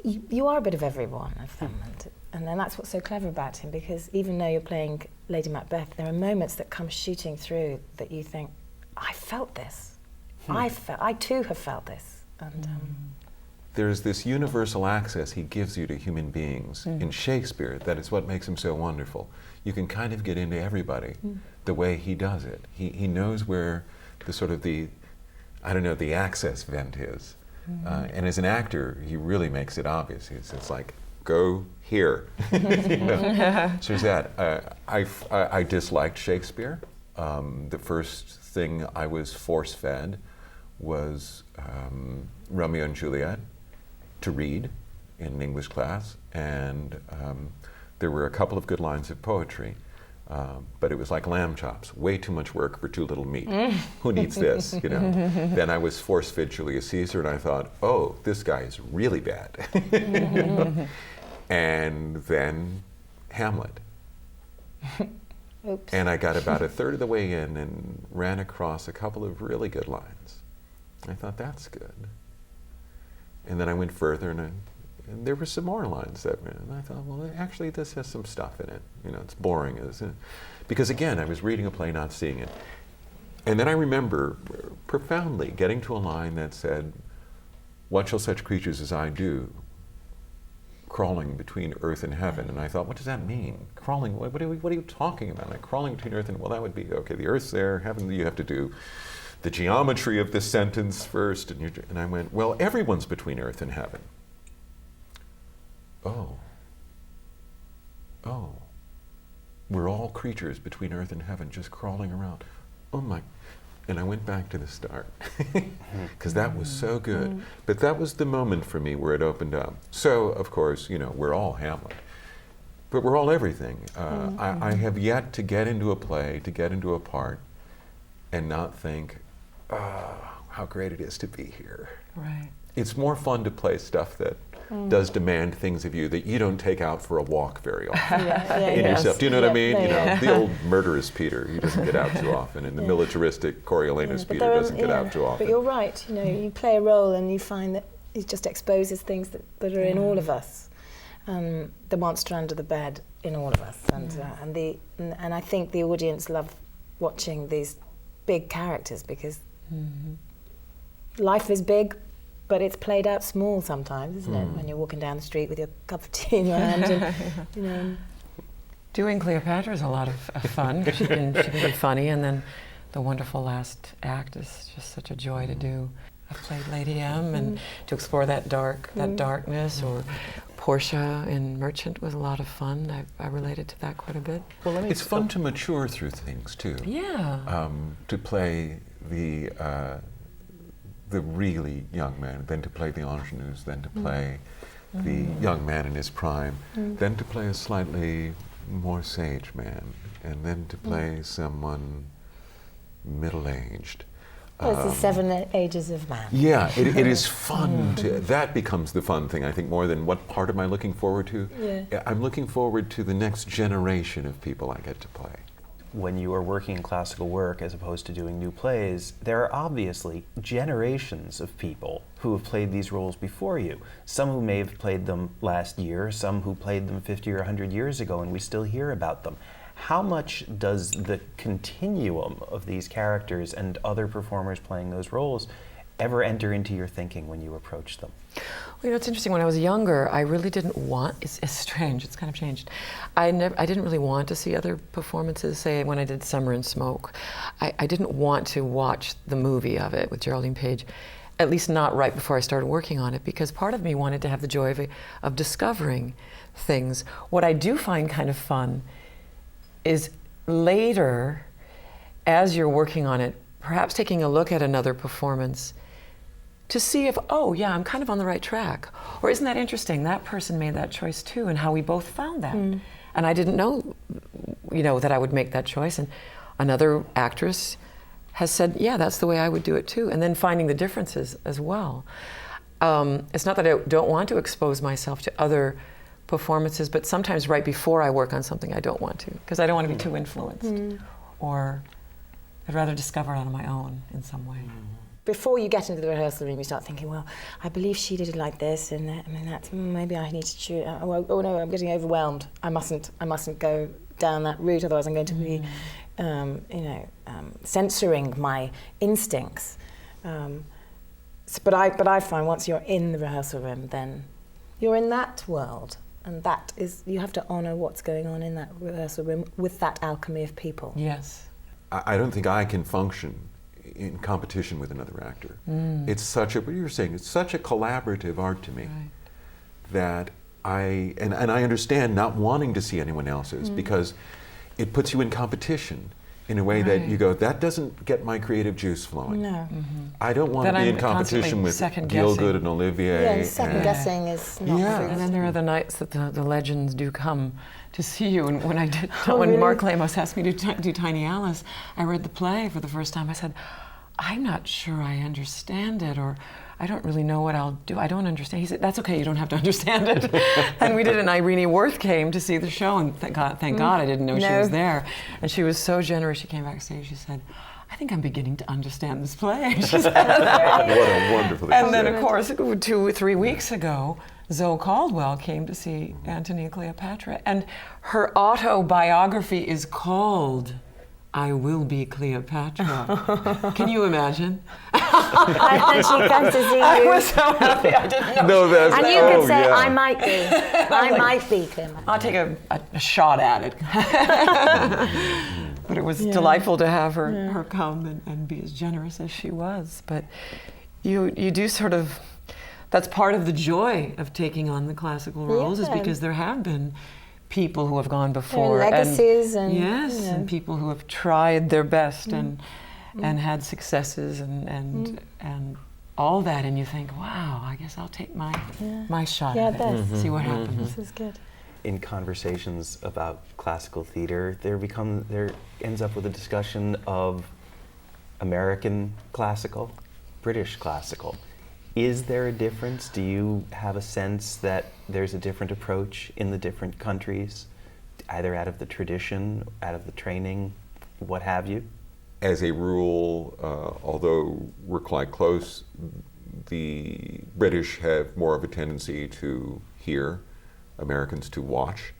You are a bit of everyone of them, and then that's what's so clever about him. Because even though you're playing Lady Macbeth, there are moments that come shooting through that you think, I felt this. I too have felt this, and. There's this universal access he gives you to human beings in Shakespeare that is what makes him so wonderful. You can kind of get into everybody the way he does it. He knows where the access vent is. And as an actor, he really makes it obvious. It's like, go here. So there's that. I disliked Shakespeare. The first thing I was force-fed was Romeo and Juliet to read in an English class, and there were a couple of good lines of poetry, but it was like lamb chops, way too much work for too little meat. Who needs this, Then I was force-fed Julius Caesar, and I thought, oh, this guy is really bad. And then Hamlet. Oops. And I got about a third of the way in and ran across a couple of really good lines. I thought, that's good. And then I went further, and there were some more lines and I thought, well, actually, this has some stuff in it. It's boring, isn't it? Because again, I was reading a play, not seeing it. And then I remember profoundly getting to a line that said, what shall such creatures as I do, crawling between earth and heaven? And I thought, what does that mean? Crawling, what are you talking about? Like crawling between earth and, well, that would be, okay, the earth's there, heaven, you have to do the geometry of this sentence first, and I went, well, everyone's between earth and heaven. Oh, we're all creatures between earth and heaven, just crawling around. Oh my, and I went back to the start, because that was so good. But that was the moment for me where it opened up. So, of course, we're all Hamlet, but we're all everything. I have yet to get into a play, to get into a part, and not think, how great it is to be here. Right. It's more fun to play stuff that does demand things of you that you don't take out for a walk very often in yourself. Do you know what I mean? The old murderous Peter, he doesn't get out too often, and the militaristic Coriolanus Peter doesn't get out too often. But you're right, you play a role and you find that it just exposes things that are in all of us. The monster under the bed in all of us. And I think the audience love watching these big characters, because life is big, but it's played out small sometimes, isn't it? When you're walking down the street with your cup of tea in your hand, and, you know. Doing Cleopatra is a lot of fun. She can be funny, and then the wonderful last act is just such a joy to do. I've played Lady M, and to explore that darkness, or Portia in Merchant was a lot of fun. I related to that quite a bit. Well, it's fun to mature through things too. Yeah. To play the really young man, then to play the ingenues, then to play the young man in his prime, then to play a slightly more sage man, and then to play someone middle-aged. It's the 7 ages of man. Yeah, it is fun. That becomes the fun thing, I think, more than what part am I looking forward to. Yeah. I'm looking forward to the next generation of people I get to play. When you are working in classical work as opposed to doing new plays, there are obviously generations of people who have played these roles before you. Some who may have played them last year, some who played them 50 or 100 years ago, and we still hear about them. How much does the continuum of these characters and other performers playing those roles ever enter into your thinking when you approach them? Well, you know, it's interesting. When I was younger, I really didn't want. It's strange. It's kind of changed. I didn't really want to see other performances. Say when I did Summer and Smoke, I didn't want to watch the movie of it with Geraldine Page, at least not right before I started working on it, because part of me wanted to have the joy of discovering things. What I do find kind of fun is later, as you're working on it, perhaps taking a look at another performance to see if, oh yeah, I'm kind of on the right track. Or isn't that interesting? That person made that choice too, and how we both found that. And I didn't know, you know, that I would make that choice. And another actress has said, yeah, that's the way I would do it too. And then finding the differences as well. It's not that I don't want to expose myself to other performances, but sometimes right before I work on something, I don't want to, because I don't want to be too influenced. Or I'd rather discover it on my own in some way. Before you get into the rehearsal room, you start thinking, well, I believe she did it like this, and I mean, that's maybe I need to choose. Oh no, I'm getting overwhelmed. I mustn't go down that route, otherwise I'm going to be, censoring my instincts. But I find once you're in the rehearsal room, then you're in that world, and that is, you have to honour what's going on in that rehearsal room with that alchemy of people. Yes. I don't think I can function in competition with another actor. It's such a, what you were saying, it's such a collaborative art to me that I understand not wanting to see anyone else's, because it puts you in competition in a way that you go, that doesn't get my creative juice flowing. No. I don't want to be in competition with Gielgud and Olivier. Yeah, and second guessing is not fruitful. And then there are the nights that the legends do come to see you. And when I did, Oh, when really? Mark Lamos asked me to do Tiny Alice, I read the play for the first time. I said, I'm not sure I understand it, or I don't really know what I'll do. I don't understand. He said, that's okay, you don't have to understand it. And we did it, and Irene Worth came to see the show, and thank God I didn't know she was there. And she was so generous. She came backstage, she said, I think I'm beginning to understand this play. She said. What a wonderful And then, of course, 2 or 3 weeks ago, Zoe Caldwell came to see Antony and Cleopatra, and her autobiography is called I Will Be Cleopatra. Can you imagine? And then she comes to see you. I was so happy. I didn't know. And you could say, I might be. I might be Cleopatra. I'll take a shot at it. But it was delightful to have her come and be as generous as she was. But you do sort of, that's part of the joy of taking on the classical roles, is because there have been people who have gone before. There are legacies and yes, and people who have tried their best and had successes and all that, and you think, wow, I guess I'll take my shot at it. See what happens. This is good. In conversations about classical theater, there ends up with a discussion of American classical, British classical. Is there a difference? Do you have a sense that there's a different approach in the different countries, either out of the tradition, out of the training, what have you? As a rule, although we're quite close, the British have more of a tendency to hear, Americans to watch.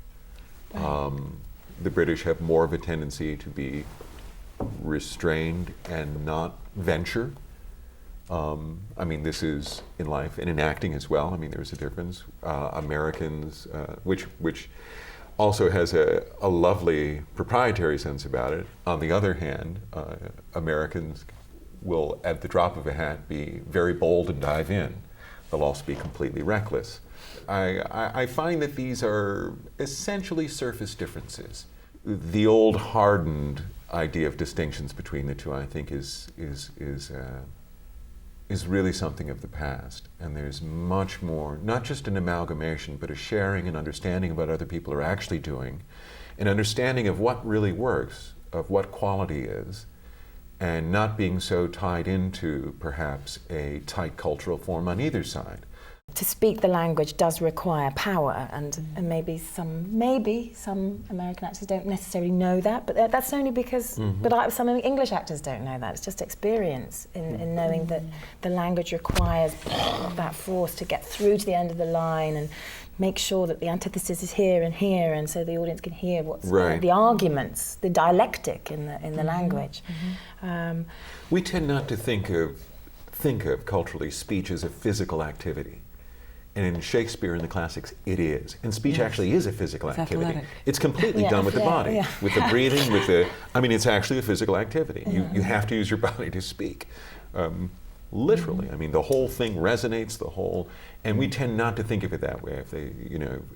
The British have more of a tendency to be restrained and not venture. I mean, this is in life and in acting as well. I mean, there's a difference. Americans, which also has a lovely proprietary sense about it. On the other hand, Americans will, at the drop of a hat, be very bold and dive in. They'll also be completely reckless. I find that these are essentially surface differences. The old hardened idea of distinctions between the two, I think, is really something of the past. And there's much more, not just an amalgamation, but a sharing and understanding of what other people are actually doing, an understanding of what really works, of what quality is, and not being so tied into perhaps a tight cultural form on either side. To speak the language does require power, and maybe some American actors don't necessarily know that, but that's only because some English actors don't know that. It's just experience in knowing that the language requires that force to get through to the end of the line and make sure that the antithesis is here, and so the audience can hear what's the arguments, the dialectic in the language. We tend not to think of culturally speech as a physical activity. And in Shakespeare and the classics, it is. And speech actually is a physical activity. Athletic. It's completely done with the body, with the breathing, it's actually a physical activity. You have to use your body to speak. Literally, I mean, the whole thing resonates, and we tend not to think of it that way.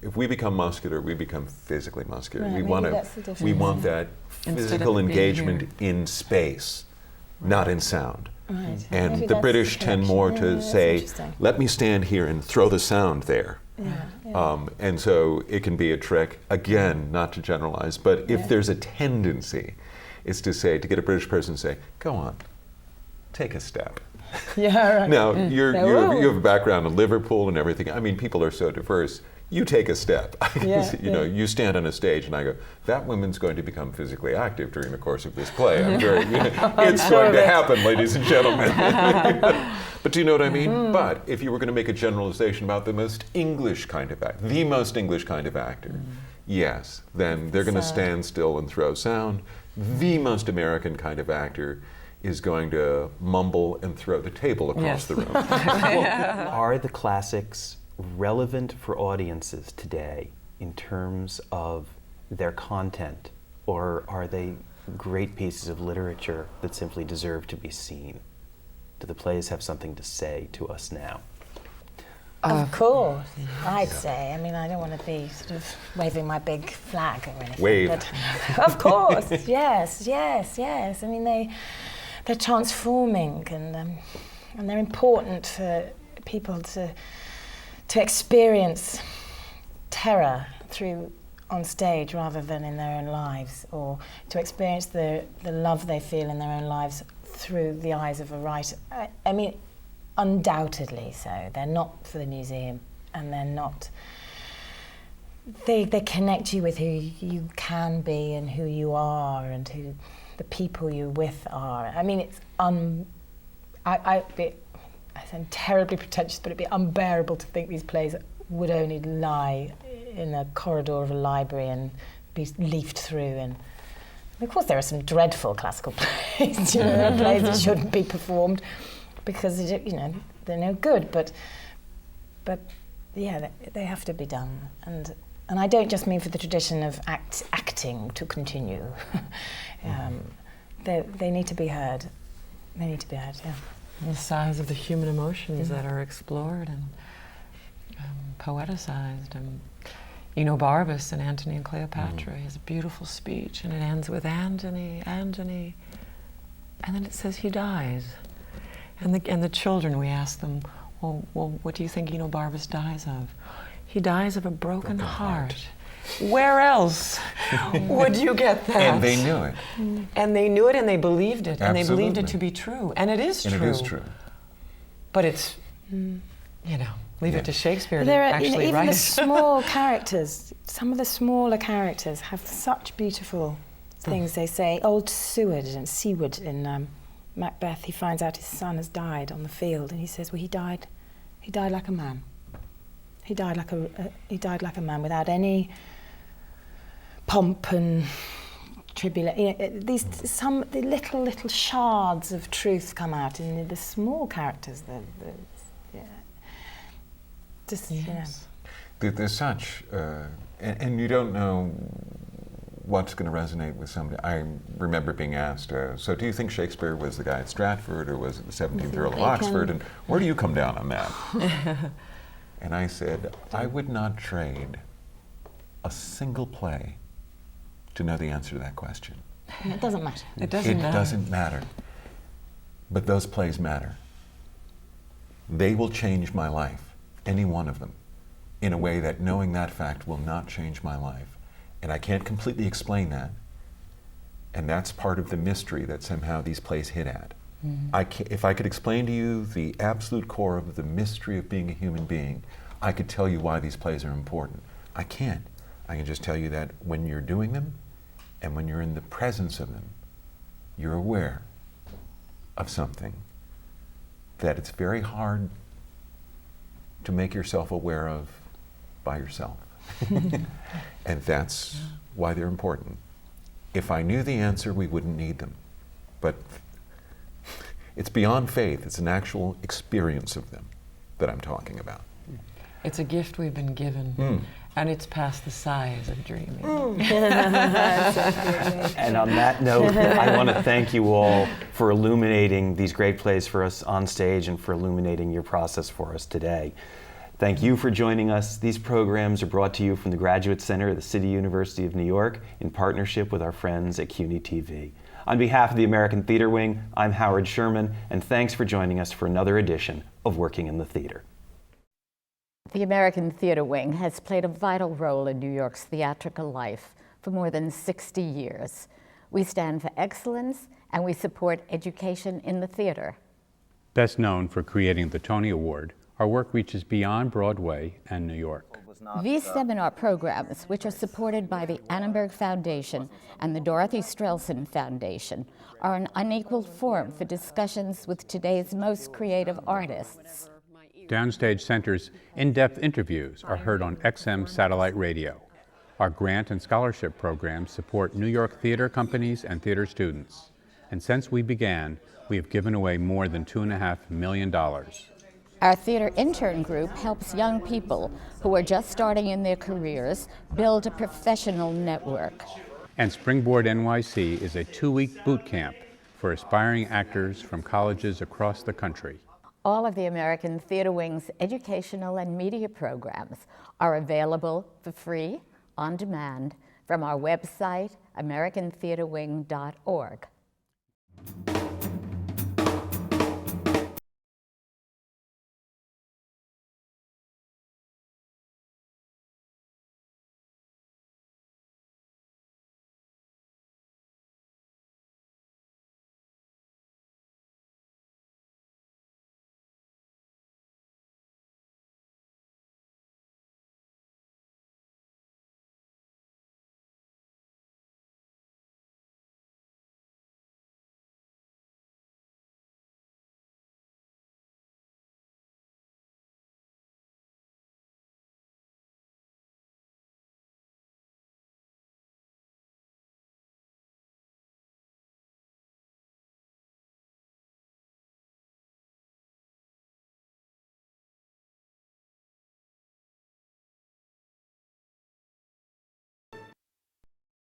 If we become muscular, we become physically muscular. Right, we want that physical engagement in space, not in sound. Right. And Maybe the that's British the tend connection. more to say, interesting. let me stand here and throw the sound there. And so it can be a trick, again, not to generalize, but if there's a tendency, it's to get a British person to say, go on, take a step. Yeah, right. Now, you have a background in Liverpool and everything. I mean, people are so diverse. You take a step. You stand on a stage and I go, that woman's going to become physically active during the course of this play. It's going to happen, ladies and gentlemen. But do you know what I mean? But if you were going to make a generalization about the most English kind of actor, yes, then they're going to stand still and throw sound. The most American kind of actor is going to mumble and throw the table across the room. Are the classics relevant for audiences today in terms of their content, or are they great pieces of literature that simply deserve to be seen? Do the plays have something to say to us now? Of course, I'd say. I mean, I don't want to be sort of waving my big flag or anything. Wave. But of course, yes. I mean, they're transforming, and they're important for people to experience terror on stage rather than in their own lives, or to experience the love they feel in their own lives through the eyes of a writer. I mean, undoubtedly so. They're not for the museum, and they're not. They connect you with who you can be and who you are and who the people you're with are. I mean, it's I sound terribly pretentious, but it'd be unbearable to think these plays would only lie in a corridor of a library and be leafed through. And of course, there are some dreadful classical plays. There are plays that shouldn't be performed because they're no good. But yeah, they have to be done. And I don't just mean for the tradition of acting to continue. They need to be heard. They need to be heard. Yeah. The size of the human emotions that are explored and poeticized. Barbus in Antony and Cleopatra has a beautiful speech, and it ends with Antony, and then it says he dies. And the children, we ask them, well, what do you think Barbus dies of? He dies of a broken heart. Where else would you get that? And they knew it. And they knew it, and they believed it. Absolutely. And they believed it to be true. And it is true. And it is true. But it's, leave it to Shakespeare to There are, actually even write the it. small characters, some of the smaller characters have such beautiful things they say. Old Seward in Macbeth, he finds out his son has died on the field, and he says, well, he died like a man. He died like a man without any pomp and the little shards of truth come out in the small characters. There's such, and you don't know what's going to resonate with somebody. I remember being asked, so do you think Shakespeare was the guy at Stratford, or was it the 17th Earl of Oxford, and where do you come down on that? And I said, I would not trade a single play to know the answer to that question. It doesn't matter. It doesn't matter. But those plays matter. They will change my life, any one of them, in a way that knowing that fact will not change my life. And I can't completely explain that. And that's part of the mystery that somehow these plays hit at. Mm-hmm. If I could explain to you the absolute core of the mystery of being a human being, I could tell you why these plays are important. I can't. I can just tell you that when you're doing them, and when you're in the presence of them, you're aware of something that it's very hard to make yourself aware of by yourself. And that's why they're important. If I knew the answer, we wouldn't need them. But it's beyond faith. It's an actual experience of them that I'm talking about. It's a gift we've been given, and it's past the size of dreaming. And on that note, I want to thank you all for illuminating these great plays for us on stage and for illuminating your process for us today. Thank you for joining us. These programs are brought to you from the Graduate Center of the City University of New York in partnership with our friends at CUNY TV. On behalf of the American Theater Wing, I'm Howard Sherman, and thanks for joining us for another edition of Working in the Theater. The American Theater Wing has played a vital role in New York's theatrical life for more than 60 years. We stand for excellence, and we support education in the theater. Best known for creating the Tony Award, our work reaches beyond Broadway and New York. These seminar programs, which are supported by the Annenberg Foundation and the Dorothy Strelson Foundation, are an unequal forum for discussions with today's most creative artists. Downstage Center's in-depth interviews are heard on XM satellite radio. Our grant and scholarship programs support New York theater companies and theater students. And since we began, we have given away more than $2.5 million. Our theater intern group helps young people who are just starting in their careers build a professional network. And Springboard NYC is a 2-week boot camp for aspiring actors from colleges across the country. All of the American Theater Wing's educational and media programs are available for free, on demand, from our website, americantheaterwing.org.